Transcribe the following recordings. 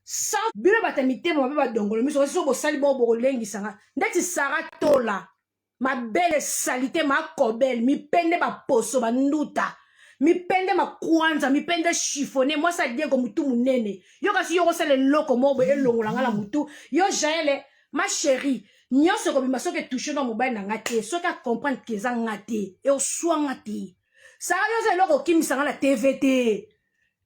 sans bino batamite mo ba dongolo miso so bo sali bo bo lengi sanga ndeti saratola ma belle salité ma kobel mi pende ba poso ba nduta mi pende ma kwanza mi pende chiffonné moi ça dit comme tout munene yo kasi yo sale loko mo bo elongola ngala mutu yo jaele ma chérie nyonso ko bima soke toucher no mobile na ngate soka comprendre que za ngate e o soa ngate ça yo sale loko kimisa ngala TVT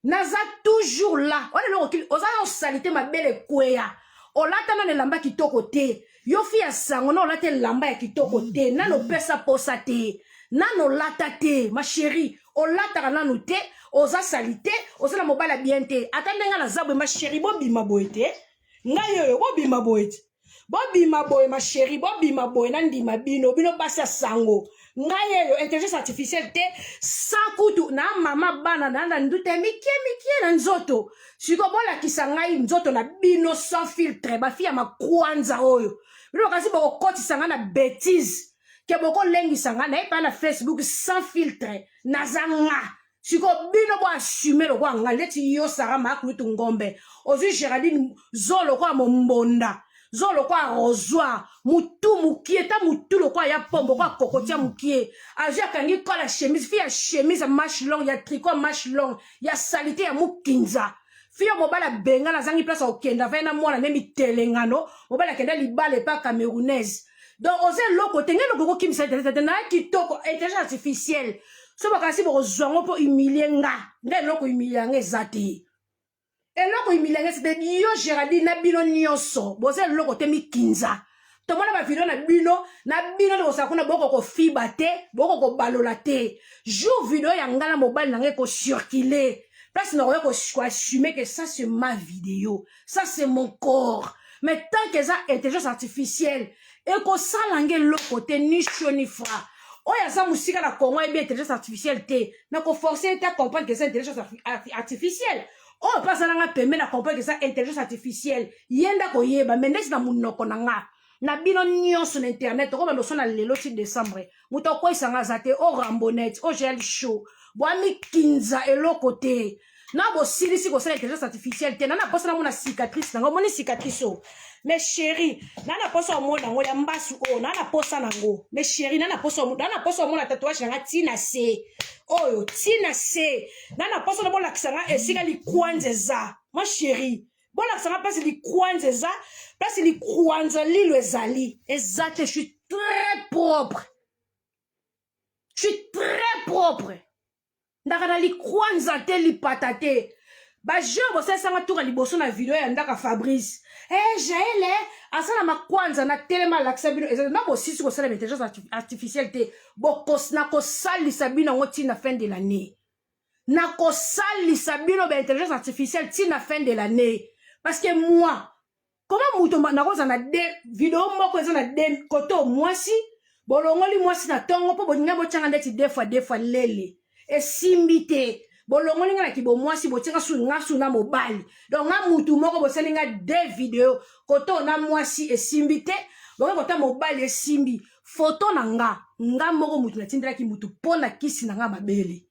naza toujours là. On est là, on a salité ma belle kwea. On l'a na lamba kitoko te. Yo fi ya sango na late lamba ya kitoko te. Nano pesa posa te. Nano lata te, ma chérie. On lata na nou te. Oza salité. Oza na mobile bien te. Attendez nga la zabwe ma chérie. Bobi ma boy te. Nga yo bobi ma boy te. Bobi ma boy ma chérie. Bobi ma boy nandi ma bino. Bino basa sango. Ngaye yo intelligence artificielle te sans kutu na mama bana na ndute mikie na nzoto siko bola kisangai nzoto na bino sans filtre ba fia makwanza oyo bino kasi boko koti sanga na bêtise ke boko lengi sanga na pa na Facebook sans filtre na zanga siko bino bo assumer lo kwa ngaleti yo sara makutu ngombe ozu Géraldine zolo kwa mombonda zolo kwa rosoir mutu mukie ta mutu lo kwa ya pombo kwa kokotia mukie aja kangi kwa la chemise fia chemise manche longue ya tricot manche longue ya salité ya mukinza fia mobala benga la zangi place okenda vena mwana nemi telengano mobala kenda libale pa camerounaise donc ose loko tengelo koko kimisa na kitoko intelligence artificielle so bakasi bo zongo po humilier nga loko humilier nga ezati eloko imilenge c'est yo Géraldine na bino nyonso boze loko te mikinza to mona ba video na bino lo sakuna boko ko fiba te boko ko balola te jour video ya ngala mobile nangé ko circuler place na ko assumer que ça c'est ma vidéo ça c'est mon corps mais tant que ça intelligence artificielle et ko salangé loko te ni chaud ni froid oya sa musika na Congo et bien intelligence artificielle te na ko forcer ta comprendre que c'est intelligence artificielle. Oh, pas ça n'a pas na comprendre que ça intelligence artificielle. Yenda ko yeba, mais n'est-ce na munoko nanga. Na bino nyon sur internet, ko ba loso na lelo 6 décembre. Muto ko isanga zate o rambonette, o gel show. Boami kinza elo côté. Na bo silisi ko ça intelligence artificielle te. Na posa na mona cicatrice, na moni cicatrice o. Mes chéris, na posa o mona ngo ya mbasu o, na posa nango. Mes chéris, na posa o mona tatouage na tina se. Oyo tina se nana poso na bola kisanga esika li kwanzeza ma chérie bola kisanga place li kwanzeza place li kwanza lilo ezali exact je suis très propre ndaka li kwanza te li patate ba je bo sanga tour liboso na video ya ndaka Fabrice jaele asana makwanza na telema laksa bino ezali na bo sisi ko sala intelligence artificielle te bo na ko sali sabino ngoti na fin de l'année na ko sali sabino ba intelligence artificielle ti na fin de l'année parce que moi comment muto na ko na de video moko ezana de koto mwasi bolongoli mwasi na tongo po boninga bo changa ndeti deux fois lele et simbite bolongoli nga na kibo mwasi botinga su ngasu na mobile donc nga mutu moko boselinga deux vidéos koto na mwasi esimbite bongo kota mobile esimbi photo na nga moko mutu na tindela ki mutu pona kisi na nga mabele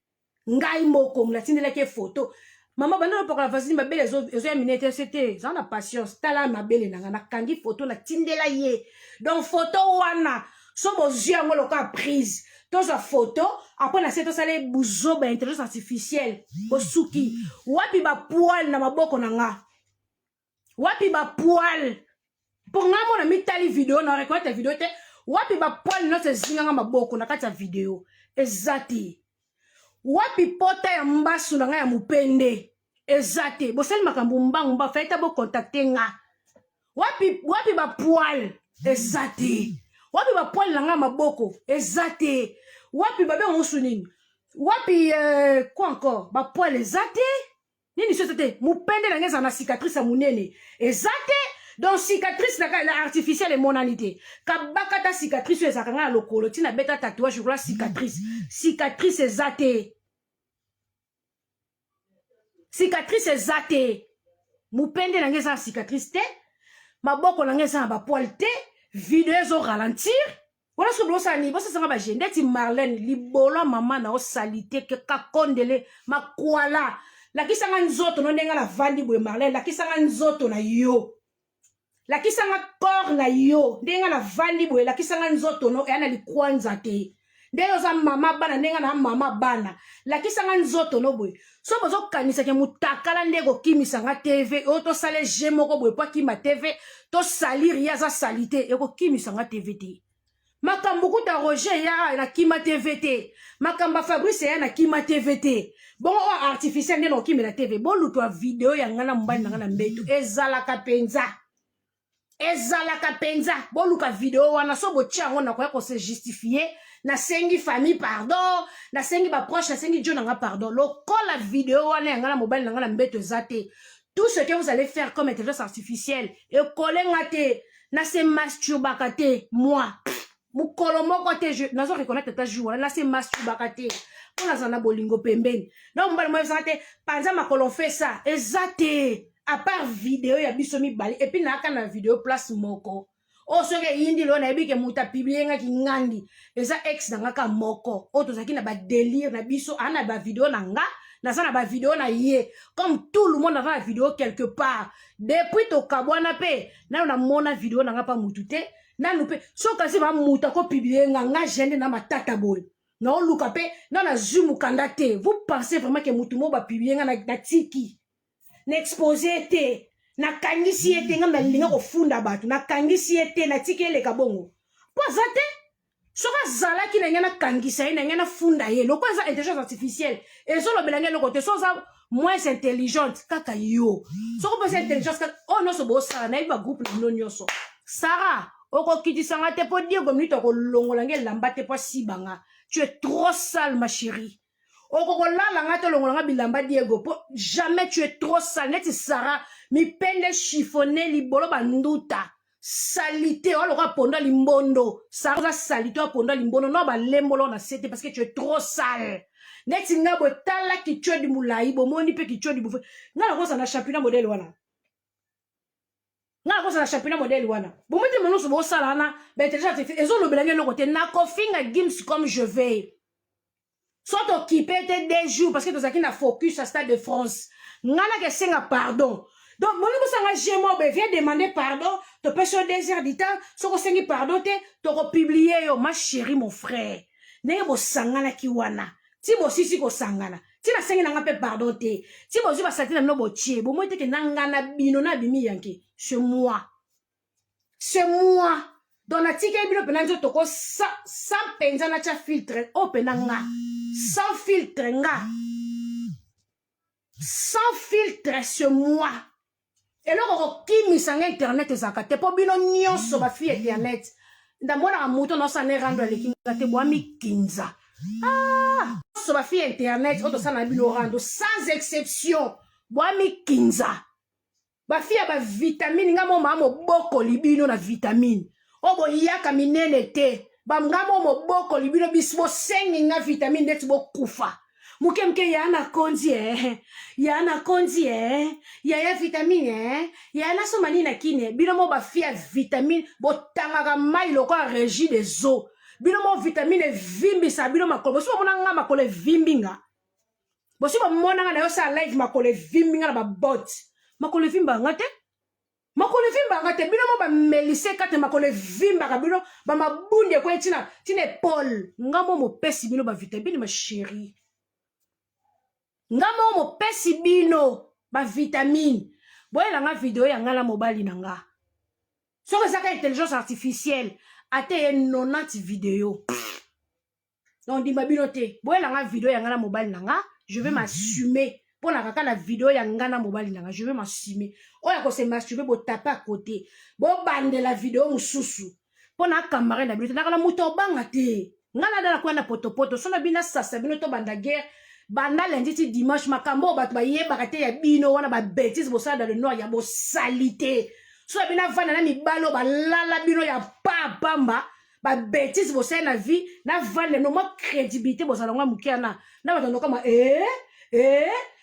ngai moko na tindela ki photo mama bana pokola vaseline mabele ezo ya minete c'était ça na patience tala mabele na nga na kangi photo na tindela ye donc photo wana so bozia ngolo ka prise toza photo après na seto sale buzo ba intelligence artificielle bosuki wapi ba poil na maboko na nga wapi ba poil pour nga mona mitali video na reconnaître video te wapi ba poil no se zinga nga maboko na kati ya video ezati wapi pota ya mbasu na nga ya mupende ezati bosali makambo mbangu mba faita bo contacter nga wapi ba poil ezati wapi ba poil na nga maboko ezati wapi babe musunini wapi quoi encore ba poil ezate nini société mupende na ngeza na cicatrice ya munene ezate donc cicatrice na artificielle monalité kabaka ta cicatrice ezaka nga lokolo tina beta tatouage je crois cicatrice ezate mupende na ngeza cicatrice te maboko na ngeza ba poil te vidéo zo ralentir voilà ce blosa ni bossa sanga ba jende ti Marlène libolo mama na o salité que ka kondele makwala lakisa nga nzoto no ndenga na vandi boye Marlène, lakisa nga nzoto na yo. Lakisa nga corps na yo, ndenga na vandi boye, lakisa nga nzoto no yana likwanza te. Ndeyo za mama bana, ndenga na mama bana. Lakisa nga nzoto no boye. So bozo kanisa ke mutakala ndego kimisa nga TV, to sale jemoko boye pa kima TV, to salir ya za salite, eko kimisa nga TV te. Makambuku ta Roger ya na kima TVT. Makamba Fabrice ya na kima TVT. Bon o artificiel ndeno kimi na TV. Bon luto video ya ngana mbali na ngana mbeto. Ezala kapenza. Ezala kapenza. Bon luka video wana so bo chango na kwa se justifier. Na sengi famille pardon. Na sengi ba proche na sengi Dieu nga pardon. Lokola video wana ya ngana mbali na ngana mbeto zate. Tout ce que vous allez faire comme intelligence artificielle. Et coller ngate. Na se masturbakate. Moi. Mukolo moko te je nazo reconnaître ta jour là c'est masturbakate on a zana bolingo pembeni donc mbali moi santé panza makolo fait ça ezate à part vidéo ya biso mi bali et puis na kana vidéo place moko o soke yindi lo na ebike muta publier nga ki ngandi eza ex na ka moko o to zaki na ba délire na biso ana ba vidéo na nga na sana ba vidéo na ye comme tout le monde a la vidéo quelque part depuis to kabwana pe na mona vidéo na nga pa mutute na lupe so kasi ba muta ko publier nga gêne na matata boy na oluka pe na zoom kandate vous pensez vraiment que mutumo ba publier nga na tiki na exposer te na kangisi ete nga melinga ko funda batu na kangisi ete na tiki ele kabongo pozate so ka zala ki na ngana kangisa ina ngana funda ye lo kwa za intelligence artificielle et so lo belanga lo côté so za moins intelligente kaka yo so ko penser intelligence oh non so bo sara na iba groupe no nyoso Sarah oko kitisanga te po Diego minute ko longola ngel lamba te po sibanga tu es trop sale ma chérie oko ko lala nga te longola nga bilamba Diego po jamais tu es trop sale neti Sarah mi pende chiffonner libolo banduta salité o loka ponda limbondo Sarah salité o ponda limbondo no ba lembolo na sete parce que tu es trop sale neti nga bo tala ki tu di mulai bo moni pe ki tu di bufe nga ko sa na championnat modèle wana nga ko sa championnat modèle wana bon mete mono so bo sala na ba intelligence artificielle ezo lo belange lo côté na ko finga games comme je vais soit occupé te des jours parce que to zaki na focus à Stade de France nga na ke senga pardon donc mon ko sanga jemo be viens demander pardon to pe sur désert du temps so ko sengi pardon te to ko publier yo ma chérie mon frère ne bo sangana ki wana ti bo sisi ko sangana ti na sengi na nga pe pardon te ti bo zu ba sati na no bo tie bo mo te ke nanga na bino na bimi yanke c'est moi donc na tika bino penanzo to ko sans penza na cha filtre o penanga sans filtre nga sans filtre c'est moi et là ko kimi sanga internet zakate po bino nyonso ba fi internet ndamona amuto no sa ne rando le kinga te bo mi kinza so ba fi internet o to sa na bino rando sans exception bo mi kinza ba fi ba vitamine nga mo mamo boko libino na vitamine o bo yaka minene te ba ngamo mo boko libino bisbo sengi nga vitamine net bo kufa mukemke ya na konzi ya vitamine ya na so mani na kine bino mo ba fi vitamine bo tangaka mai loko régie des eaux bino mo vitamine vimbi sa bino makolo so mona nga makolo vimbinga bo so mona nga na yo sa live makolo vimbinga na ba bot makolo vimba ngate bino mo ba melise kate makolo vimba ka bino ba mabunde ko tina Paul ngamo mo pesi bino ba vitamine ma chérie ngamo mo pesi bino ba vitamine boyela nga video ya ngala mobali nanga soko zaka intelligence artificielle ate 90 vidéo donc di mabino te boyela nga video ya ngala mobali nanga je vais m'assumer pour la kaka la vidéo ya ngana mobali nanga je vais m'assumer oya ko se masturber bo taper à côté bo bande la vidéo mususu pour na camarade na bino na kala muto banga te ngana dala kwenda potopoto sona bina sasa bino to banda guerre banda lundi ti dimanche makambo bato ba yeba te ya bino wana ba bêtise bo ça dans le noir ya bo salité so bina vana na mibalo ba lala bino ya pamba ba bêtise bo ça na vie na vana no mo crédibilité bo ça ngwa mukiana na bato no kama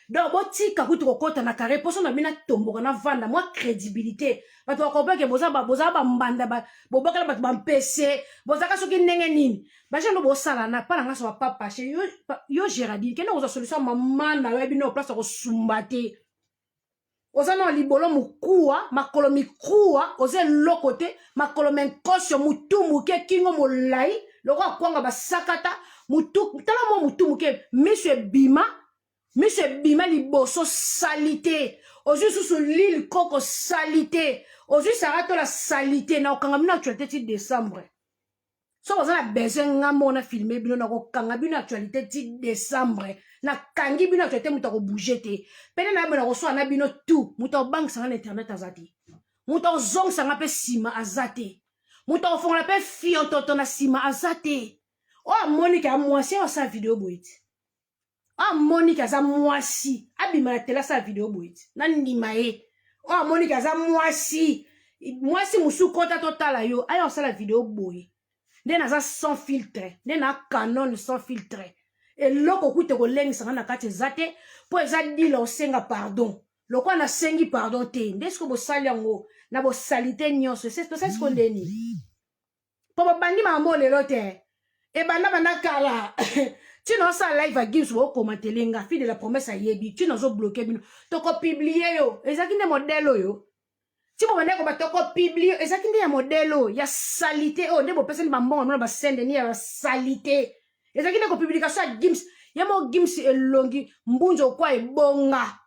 donc botika kutu kokota na carré poso na bina tomboka na vanda moi crédibilité bato bakopa ke boza ba mbanda ba bobakala bato ba mpese bozaka soki ndenge nini bajano bosala na pana ngaso ba papa chez yo Géraldine kena oza solution mama na yo bino place ko sumbate oza na libolo mukua makolo mikua oza lokote makolo menkosyo mutu muke kingo molai loko akwanga basakata mutu tala mo mutu muke Monsieur Bima liboso salité. Aujourd'hui sous l'île Coco salité. Aujourd'hui ça rate la salité. Na okanga bino actualité ti décembre. So vous avez besoin ngamo na filmer bino na okanga bino actualité ti décembre. Na kangi bino actualité muta ko bouger te. Pene na bino so na bino tout. Muta bank sanga internet azati. Muta zong sanga pe sima azate. Muta ofonga pe fionto na sima azate. Oh Monique a moi c'est sa vidéo boite. Ah Monique aza mwasi abima na tela sa vidéo boite na ndima ye oh Monique aza mwasi musu kota totala yo ayo sa la vidéo boye nde naza sans filtre nde na Canon sans filtre eloko kute ko lengisa na kati zate po eza dila osenga pardon loko na sengi pardon te nde sko bo sali yango na bo salite nyonso c'est ce qu'on ndeni po bandi mambo lelo te e banda kala tu n'as pas live à Gims ou commenter lenga fille de la promesse à yebi tu n'as pas bloqué bino to ko publier yo ezakinde modèle yo ti mo bande ko ba to ko publier ezakinde ya modèle ya salité oh ndebo personne ba mbongo no ba sende ni ya salité ezakinde ko publication à Gims ya mo Gims elongi mbunzo kwa ebonga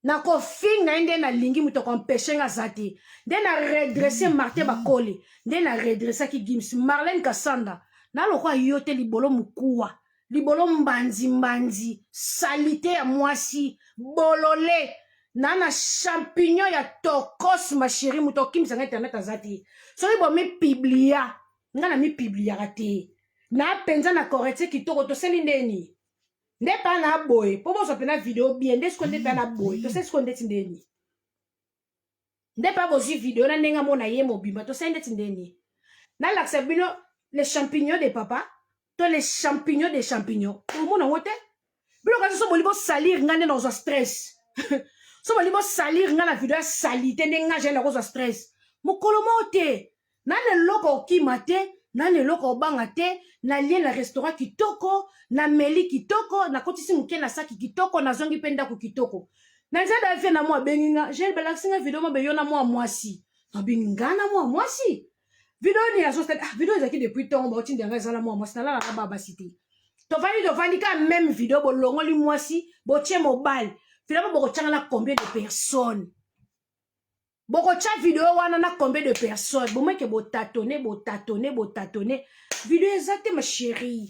na ko finga inde na lingi muto ko empêcher nga zati de na redresser Martin Bakole de na redresser ki Gims Marlène Kassanda na lokwa yote libolo mukua libolo mbanzi salité ya mwasi bolole na champignon ya tokos ma chérie muto kimisa internet azati so ibo mi publia ngana mi publia rate na penza na correcte kitoko to seli ndeni nde pa na boy po bo so pena vidéo bien nde skonde pa na boy to se skonde tindeni nde pa bo ji vidéo na nenga mona ye mobimba to sende tindeni na laksa bino les champignons de papa, toi les champignons des champignons. Tout le monde en vote. Bilo quand so bolibo salir ngane dans un stress. So bolibo salir ngana vidéo salite ndenga je na ko stress. Mokolo mote. Na le loko ki mate, na le loko bangate, na lien na restaurant kitoko, na meli kitoko, na kotisi muke na saki kitoko, na zongi penda ku kitoko. Na nzada fe na mo benginga, j'ai balaxinga vidéo mo be yona mo mwasi. Na bingana mo mwasi. Vidéo ni la société vidéo ezaki depuis temps ba tindi nga zala moi c'est là la baba cité to vandi ka même vidéo bo longoli mwasi bo tie mobile finalement bo tchanga na combien de personnes boko tcha vidéo wana na combien de personnes bo meke bo tâtonner vidéo ezate ma chérie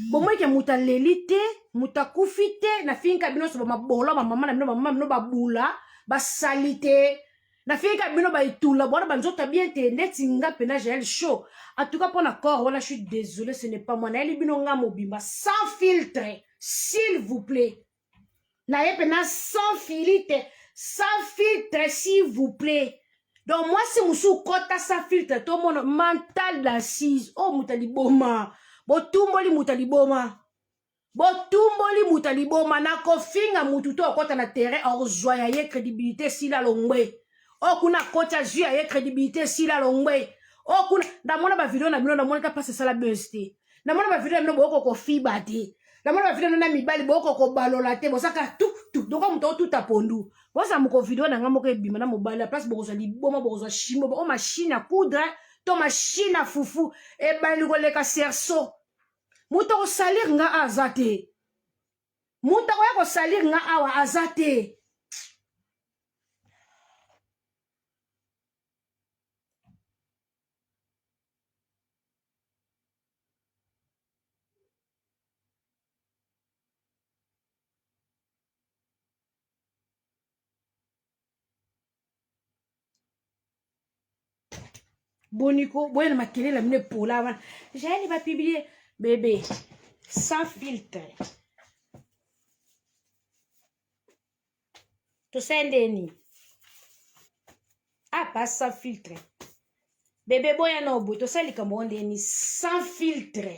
bo meke muta lelite muta kufite na finka bino so ba bolo ba mama na bino ba bula ba salité na fika bino ba itula bona banzota bien te neti nga pena gel chaud en tout cas pour l'accord voilà je suis désolé ce n'est pas moi na eli bino nga mobimba sans filtre s'il vous plaît na ye pena sans filtre s'il vous plaît donc moi si musu kota sans filtre to mon mental d'assise oh mutali boma botumboli mutali boma na kofinga mutu to kota na terrain orzoya ye crédibilité sila longwe oh kuna kocha juu ya crédibilité sila longwe oh kuna ndamona ba vidéo na bino ndamona ta passe ça la besté ndamona ba vidéo na boko ko fiba te ndamona ba vidéo na mibali boko ko balola te bosaka tout donc muto tout apondu bosa moko vidéo na ngamo ko ebima na mobali la place boko za liboma boko za chimo o machine à coudre to machine à fufu e bali ko leka serso muto ko salir nga azate muto ko salir nga awa azate. Bonico, bueno, ma quelle la mine pola, j'allais va publier, bébé, sans filtre. Tu sais, Ndeni. Ah, pas sans filtre. Bébé, boya no boy, tu sais, les Cameroun, Ndeni, sans filtre.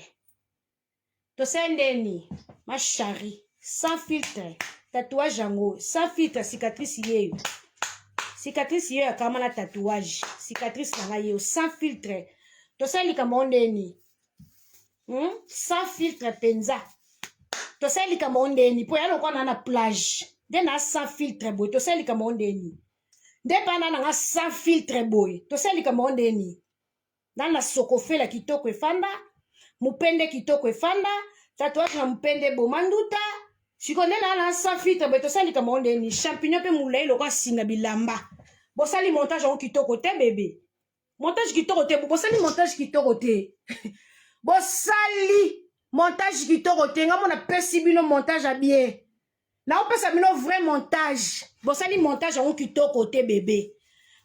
Tu sais, Ndeni, ma chérie, sans filtre. tatouage yango sans filtre cicatrice yeyo cicatrice yeyo akama na tatouage cicatrice nanga yeyo sans filtre tosali likambo ndeni sans filtre penza tosali likambo ndeni po yalo kwa na plage nde na sans filtre boy tosali likambo ndeni nde pana nanga sans filtre boy tosali likambo ndeni na sokofela kitoko efanda mupende kitoko efanda tatouage na mupende bomanduta sikone na sans filtre boy tosali likambo ndeni champignon pe mulai lokwa singa bilamba bosali montage en kitoko te bébé montage kitoko te bosali montage kitoko te bosali montage kitoko te nga mona pesi bino montage a bien na opesa bino vrai montage bosali montage en kitoko te bébé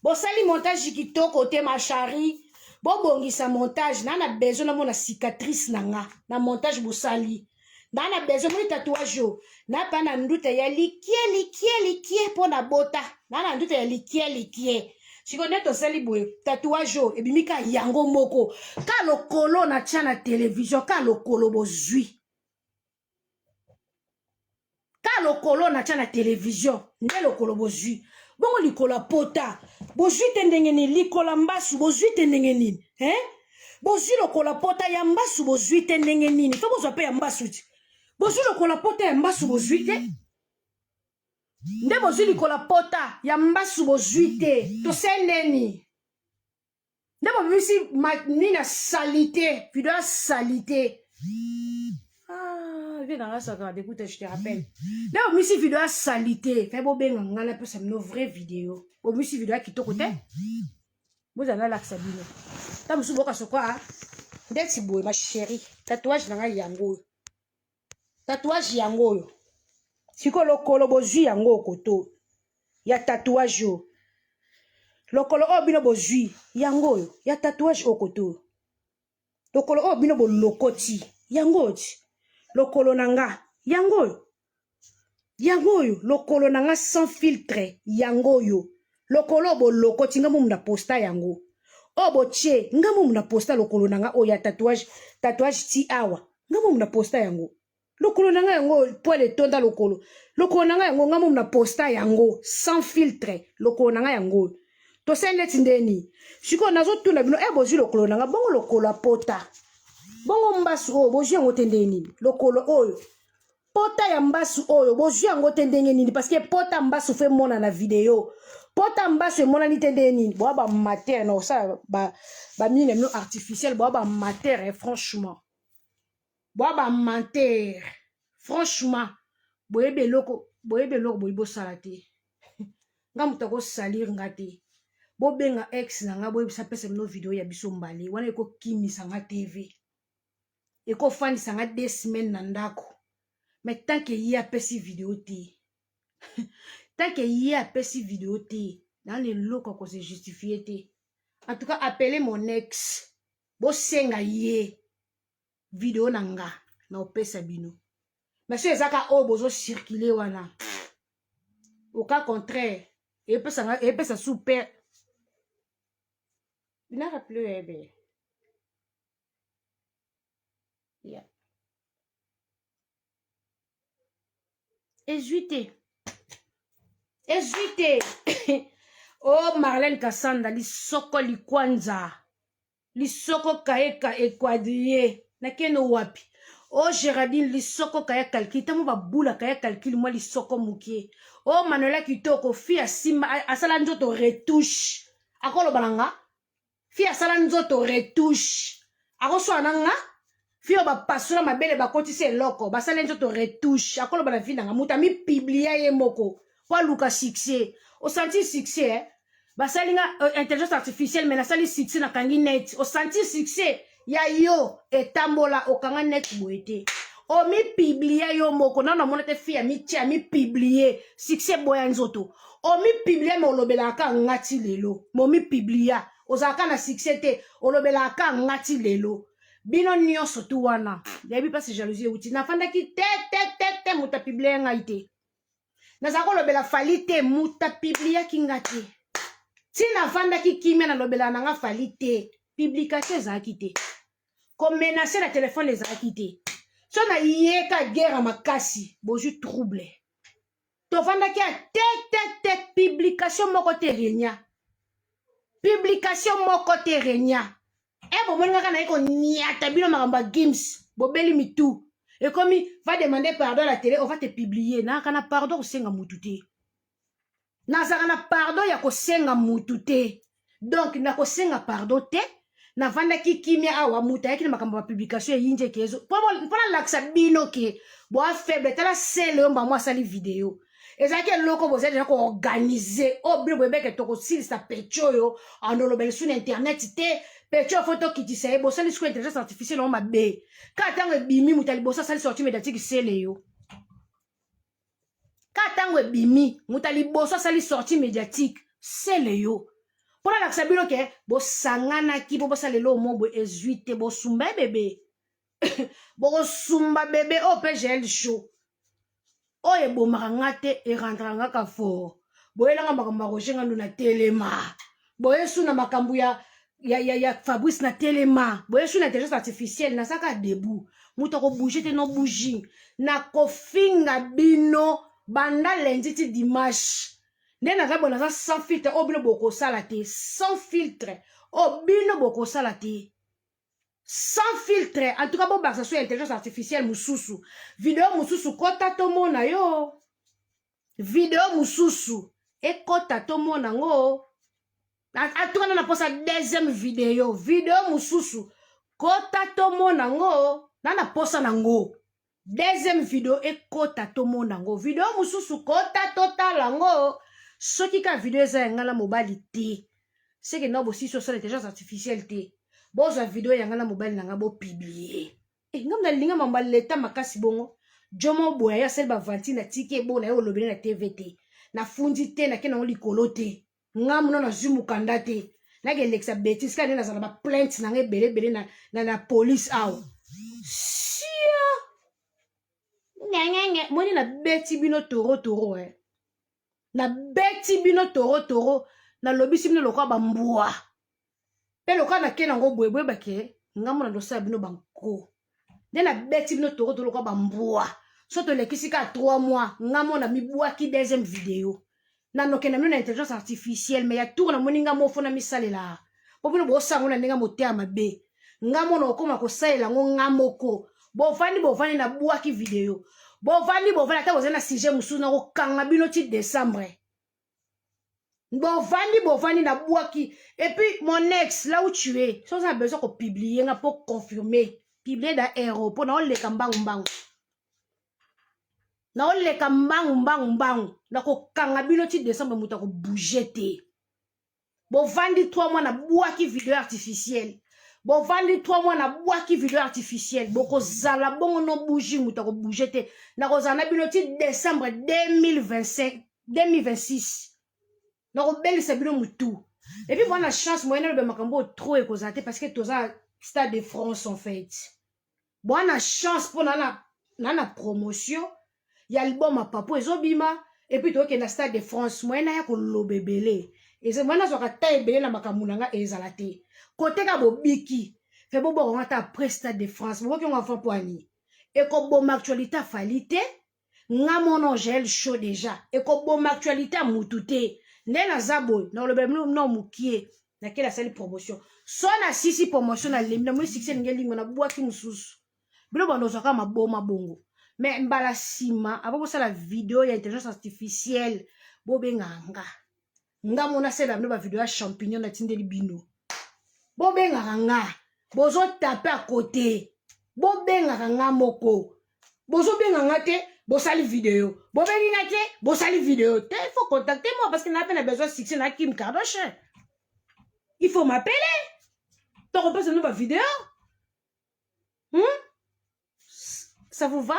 bosali montage kitoko te ma chérie bobongisa montage na besoin na mona cicatrice nanga na montage bosali na besoin moni tatouage na pa na nduta ya likie pona bota na nduta ya likie sikone tosali boye tatouage ebimika yango moko ka lokolo na tia na télévision ka lokolo bozwi ka lokolo na tia na télévision nde lokolo bozwi bongo likola pota bozwi te ndenge nini likola mbasu bozwi te ndenge nini bozwi lokola pota ya mbasu bozwi te ndenge nini fo bozwa pe ya mbasu ti bozwi lokola pota ya mbasu bozwi te nde bozwi likola pota ya mbasu bozwi te tosendeni nde bobimisi nini salite video ya salite vie dans la saga écoute je te rappelle nde bobimisi video ya salite fe bobenga nga na pesa mino vraie vidéo bobimisi video ya kitoko te bozala lakisa bino ta mosusu boka sokwa ndeti boye ma chérie tatouage na ngai yango oyo tatouage yango oyo siko lokolo bozwi yango koto ya tatouage yo lokolo oyo bino bozwi yango oyo ya tatouage okoto lokolo oyo bino bolokoti yango oti lokolo nanga yango oyo lokolo nanga sans filtre yango oyo lokolo bolokoti nga mumu na posta yango o boche nga mumu na posta lokolo nanga oyo ya tatouage ti awa nga mumu na posta yango lokolo nanga yango poil etonda lokolo nanga yango nga mumu na posta yango sans filtre lokolo nanga yango tosali neti ndeni sikoyo nazotuna bino bozwi lokolo nanga bongo lokolo apota bongo mbasu oyo bozwi yango te ndenge nini lokolo oyo pota ya mbasu oyo bozwi yango te ndenge nini parce que pota mbasu fe mona na video pota mbasu emonani te ndenge nini boa bamatere na osala bamine mino artificiel boa bamatere franchement boa bamatere franchement boyebe eloko boyi bosala te nga moto akosalir nga te bobenga ex na nga boyebisa pesa mino video ya biso mbale wana ekokimisa nga tv ekofandisa nga 2 semaines na ndako mais tant que ye apesi video te tant que ye apesi video te na leloko akose justifie te en tout cas appelez mon ex bosenga ye video na nga na opesa bino mais so ezaka oyo bozocircule wana au cas contraire epesa super bina rappele ebe yeah. Ezwite oh Marlène Kassanda lisoko likwanza lisoko kaeka ekwadrie nakeno wapi oh Géraldine lisoko kaya calcul tamo babula kaya calcul moi lisoko mukie oh Manuela kitoko fi asimba asala nzoto retouche akolo balanga fi asala nzoto retouche akoswa nanga fi oba pasula mabele bakotisi eloko basala nzoto retouche akolo bana vi nanga muta mi publia ye moko wa luka succès o senti succès basalinga intelligence artificielle mais nasali succès na kangi net o senti succès ya yo etambola okanga net boete o mi publia yo moko nana mona te fia mi tia mi publier succès boya nzoto o mi publier mo lobela ka ngati lelo mo mi publia ozaka na succès te o lobela ka ngati lelo bino nyonso tu wana yabi pasi jalousie uti nafandaki te muta publier ngai te nazako lobela fali te muta publier kinga te tina fandaki kimia na lobela nanga fali te publication ezalaki te komenase na telefone ezalaki te so na yeka guerre makasi bozwi trouble tovandaki ya te publication moko te renya publication moko te renya bomoni na eko niata bino makambo games bobeli mitu ekomi va demander pardon à la télé on va te publier na kana pardon kosenga mutu te nazaka na pardon ya kosenga mutu te donc na kosenga pardon te navandaki kimia awa mutu ayaki na makambo ya publication eyinje kezo mpona lakisa bino ke boa faible tala sele oyo mbamo asali video ezalaki eloko bozali deja koorganize oyo bino boyebeke tokosilisa peche oyo anolobeli su na internet te peche oyo fo tokitisa ye bosali suku intelligence artificielle oyo mabe kaka ntango ebimi mutu ya liboso asali sorti médiatique sele yo kaka ntango ebimi mutu ya liboso asali sorti médiatique sele yo mpona lakisa bino ke bosanganaki mpo bosalela omo bo ezwi te bosumba bebe bokosumba bebe oyo mpe gel show oyo ebomaka nga te erentraka nga ka fort boyelanga makambo ya roger ngandu na telema boyesu na makambo ya fabrice na telema boyesu na intelligence artificielle nasaka debu mutu akobouge te no bougi nakofinga bino banda lendi ti dimanche nde naza bo naza sans filtre oyo bino bokosala te sans filtre oyo bino bokosala te sans filtre en tout cas bobakisa so ya intelligence artificielle mosusu video mosusu kota tomona yo video mosusu ekota tomona ngo atukana na posa deuxième video mosusu kota tomona ngo na posa nango deuxième video ekota tomona ngo video mosusu kota totala ngo soki ka video eza ya ngala mobali te seke na bosisi osala intelligence artificielle te bozwa video ya ngala mobali nanga bopublie nga mna linga mamba leta makasi bongo jomo boya ya sel bavantine atiki ebona yo olobele na tv te nafundi te nake nango likolo te nga muna nazwi mukanda te nakelekisa betis kaka nde nazala baplainte nanga ebelebele na police awa sia ngengenge moni nabeti bino torotoro nabeti bino torotoro nalobisi bino lokola bambwa mpe lokola nake nango bwebwe bake nga muna ndosala bino banko nde nabeti bino torotoro lokola bambwa so tolekisi ka 3 mois nga mona mibwaki deuxième video nanokenda bino na intelligence artificielle mais ya tour na moni nga mofo na misalela po bino bosango na ndenge moteya mabe nga mona okoma kosalela ngo nga moko bovandi na bwaki video bovandi ata bozali na sujet mosusu na kokanga bino ti décembre bovandi na bwaki et puis mon ex là où tu es so ça a besoin de publier nga pour confirmer publier da héros pour na oleka mbangu na oleka mbangu na kokanga bino ti décembre muta ko bouger te bovandi 3 mois na bwaki video artificielle bovandi 3 mois na bwaki video artificielle bokozala bongo no bougie muta ko bouger te na kozala na bino ti décembre 2026 na kobelisa bino mutu et puis bona chance moyenne lobe makambo trop ekozala te parce que toza stade de France en fait bona chance pour na promotion ya album papo ezobima et puis toke na stade de France moyenne ya kolobebele eze mwana soka ta ebele na makambo nanga ezala te côté ka bobiki fe bobo on ata après stade de France bobo ki on enfant poani et ko bom actualité falite nga mono gel chaud déjà et ko bom actualité mutute nde na zabo na lobe no mukie na kela sali promotion so na sisi promotion na lemna mo succès ngelingo na bwaki mususu bilo bando soka maboma bongo mais mbala sima abo sala vidéo ya intelligence artificielle bobenga nga mona sela ndo ba vidéo ya champignon na tindeli bino bobenga nga bozo taper à côté bobenga nga moko bozo benga nga te bosali vidéo bobengi nga te bosali vidéo te il faut contacter moi parce que n'a pas besoin de succès na Kim Kardashian il faut m'appeler tu repasses une nouvelle vidéo ça vous va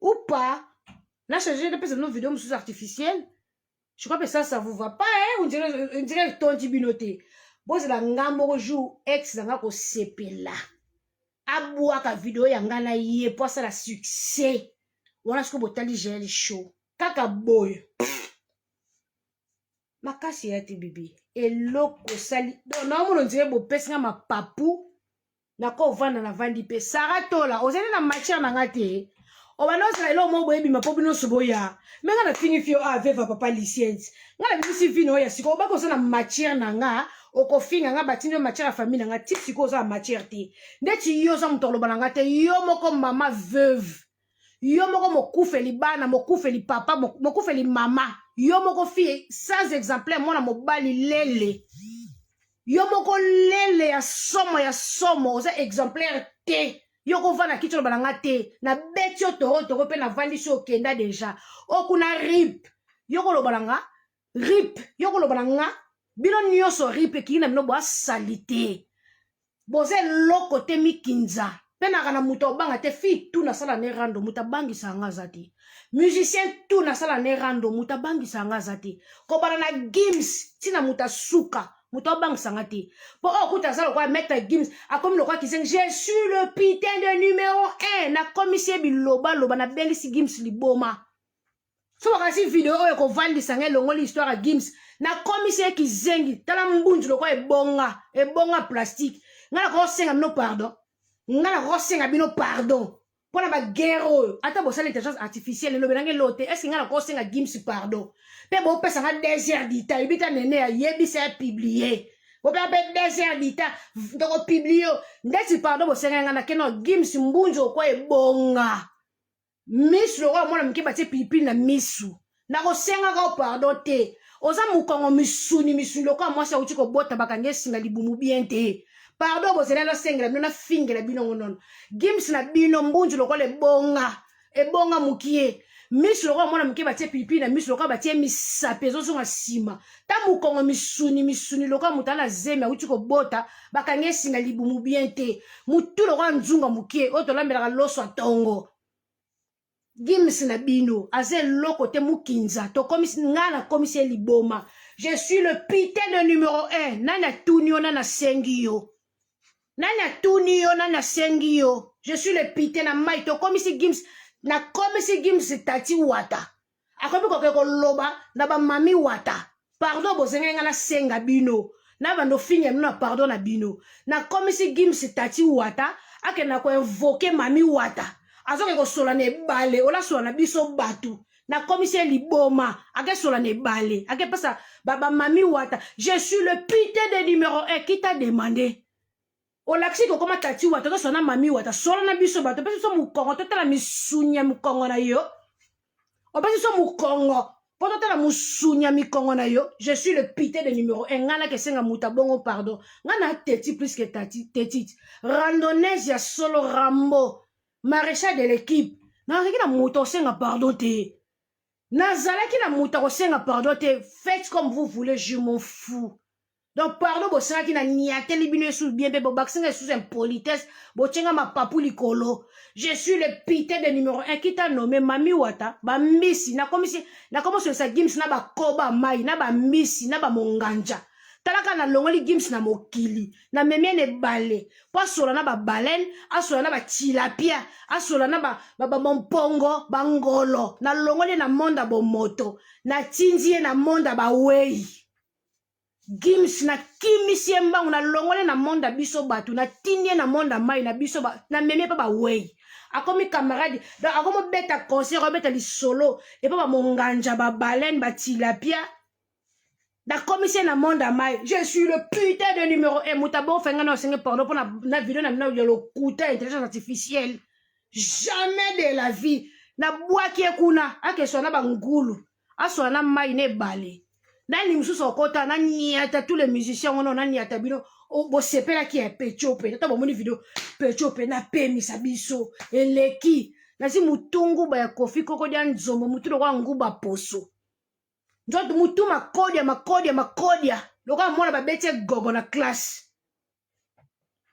ou pas là changer de passer une vidéo sous artificielle je crois que ça vous va pas hein on dirait ton tibinoté bon c'est la ngambo jour ex nga ko sepela abwa ka vidéo ya ngana yé pour ça la succès wana siko botali gel show kaka boy makasi ya te bibi eloko sali na mono ndire bo pesinga mapapu na ko vanda na vandi pe saratola ozeli na matière na ngate O banosala elo mo boyebi mapobi no soboya. Me nga na fingi fio aveva papa licence. Nga na bisi vino ya siko ba ko na matière na nga oko finga nga batino matière ya famille nga ti siko za matière ti. Ndeti yo za mutolo bananga te yo moko mama veuve. Yo moko mokufeli bana mokufeli papa mokufeli mama. Yo moko fille sans exemplaire mona mobali lele. Yo moko lele ya somo oza exemplaire te. Yo ko vana kitolo balanga te na beti yo toro pe na vandi so kenda deja okuna rip yo ko lo balanga rip yo ko lo balanga bino nyoso rip ki na bino bo salite boze loko te mikinza pe na kana muto banga te fi tu na sala ne rando muta bangi sanga zati musicien tu na sala ne rando muta bangi sanga zati ko bana na games tina muta suka Mouton bang sangati. Pour okuta ça le quoi mettre Gims a comme le quoi qui sing je suis le putain de numéro 1 na commissaire biloba loba na belisi Gims liboma. So wakasi vidéo e ko vandi sangé longo l'histoire à Gims na commissaire qui zengi tala mbunju le quoi e bonga plastique. Ngala ko senga no pardon. Ngala ko senga bino pardon. Pour la guerre ata bo sala intelligence artificielle le benange lote est-ce ngala ko senga Gims pardon. Pe bo pesa nga désert d'Ita ibita nene ya yebi sa publier bo pe désert d'Ita ndoko publier ndeti pardon bo senga nga na keno Gims mbunjo ko ebonga misu lo mwana mke batie pipi na misu na ko senga ka pardon te oza mukongo misuni lo ko mwasa uti ko bota bakange singa libumu bien te pardon bo senga no senga na fingela bino ngonon Gims na bino mbunjo lo ko le bonga ebonga mukie Miss le roi mwana mke batie pipi na miss le roi batie misapezo so sima ta mukongo misuni le roi mutala zeme uti ko bota bakange singa libumu bien te mutu le roi nzunga mukie oto lambela loso atongo Gims na bino aze loko te mukinza to komisi ngana komisi liboma je suis le putain de numéro 1 nana tunio nana sengio nana tunio nana sengio je suis le putain na mai to komisi Gims na komisi Gims tati wata akobi ko loba na ba mami wata pardon bozenga na senga bino na bando finga na pardon na bino na komisi Gims tati wata ake na ko invoquer mami wata azoke ko sola ne bale ola sola na biso batu na komisi liboma ake sola ne bale ake pasa baba mami wata je suis le putain de numéro 1 qui t'a demandé o laksi ko koma tati wata to sona mami wata sola na biso bato pesi so mukongo to tala misunya mukongo na yo o pesi so mukongo poto tala musunya mikongo na yo je suis le putain de numéro 1 ngana ke senga muta bongo pardon ngana teti plus que tati tetit randonneuse ya solo Rambo maréchal de l'équipe na reki na muta senga pardon te nazala ki na muta senga pardon te faites comme vous voulez je m'en fous. Donc, pardon, bo senga ki na niate libino sous bien be bo baksenga sous impolitesse, bo tchenga ma papu likolo. Je suis le putain de numéro 1 qui t'a nommé Mami Wata, ba misi, na komisi sa Gims na ba koba mai, na ba misi, na ba monganja. Talaka na longoli Gims na mokili, na memie ne bale, po asola na ba baleine, asola na ba tilapia, asola na ba mompongo, ba ngolo, na longoli na monda bo moto, na tindie na monda ba wei. Gims na kimisi mbangu na longole na monda biso batu na tinye na monda mai na biso ba na meme pa ba wei akomi camarade donc akomo beta concert beta li solo et pa ba monganja ba baleine ba tilapia da commissaire na monda mai je suis le putain de numéro 1 mutabo fenga na senga pardon pour na vidéo na le kuta intelligence artificielle jamais de la vie na bwaki kuna akeso na ba ngulu aso na mai ne bale Nani mususu okota na niata tous les musiciens on a niata bino bo sepela ki e pechope to bomoni video pechope na pemi sabiso eleki nasi mutungu ba ya kofi koko dia nzombo mutu kwa nguba poso njoto mutu makodia lokwa mona ba bete gogo na classe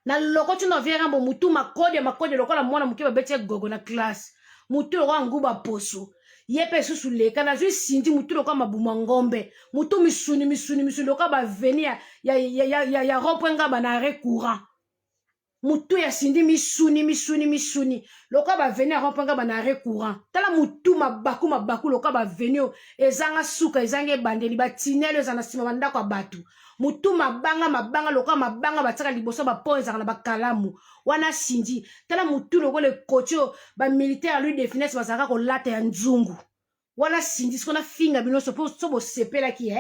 na loko tu no viera bo mutu makodia lokwa mona muke ba bete gogo na classe mutu kwa nguba poso yepe susu leka na zui sindi mutu loka mabuma ngombe mutu misuni loka ba venia ya romprenga ba na recourant mutu ya sindi misuni loka ba venir rompanga banare courant tala mutu mabaku loka ba venir ezanga suka ezanga bandeli ba tinelo ezana sima banda kwa batu mutu mabanga loka mabanga bataka liboso ba po ezana ba kalamu wana sindi tala mutu loko le kocho ba militaire lui de finesse bazaka ko lata ya nzungu wana sindi skona finga bino so bo sepela ki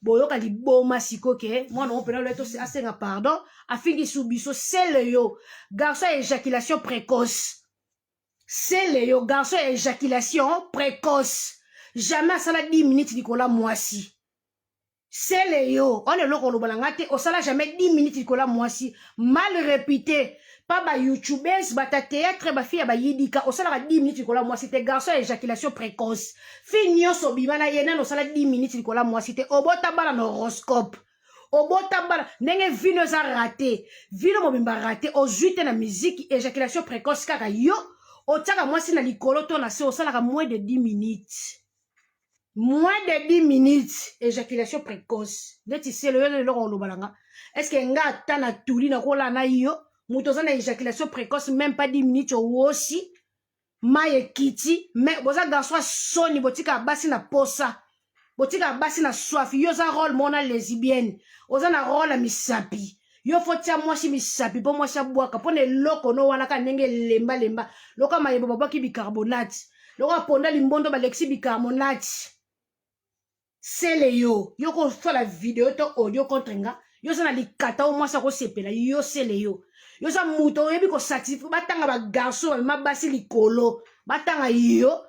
boyoka liboma sikoke mwana opena leto asenga pardon afingi subiso c'est le yo garçon éjaculation précoce c'est le yo garçon éjaculation précoce jamais sala 10 minutes dikola mwasi c'est le yo on est loko lobalanga te osala jamais 10 minutes dikola mwasi mal répété pas ba youtubers bata théâtre ba fille ba yidika osala 10 minutes dikola mwasi te garçon éjaculation précoce finio so bimana yena no sala 10 minutes dikola mwasi te obota bala no horoscope obota bala ndenge vino za raté vino mobimba raté ozuite na musique éjaculation précoce kaka yo otaka mwasi na likolo to na se osala moins de 10 minutes moins de 10 minutes éjaculation précoce ndeti c'est le loko lobalanga est-ce que nga tana tuli na kola na yo mutoza na éjaculation précoce même pas 10 minutes aussi maye kiti mais boza garçon soni botika basi na posa botika basi na soif yo za rôle mona lesbienne oza na rôle misapi yo fotia mwasi misapi po mwasi abwaka po ne loko no wana ka ndenge lemba loka mayebo babaki bicarbonate loka ponda limbondo ba lexi bicarbonate c'est le yo ko fa la vidéo to audio contre nga yo za na likata o mwasi ko sepela yo c'est le yo sa muto yebi ko satisfait batanga ba garçon ma basi likolo batanga yo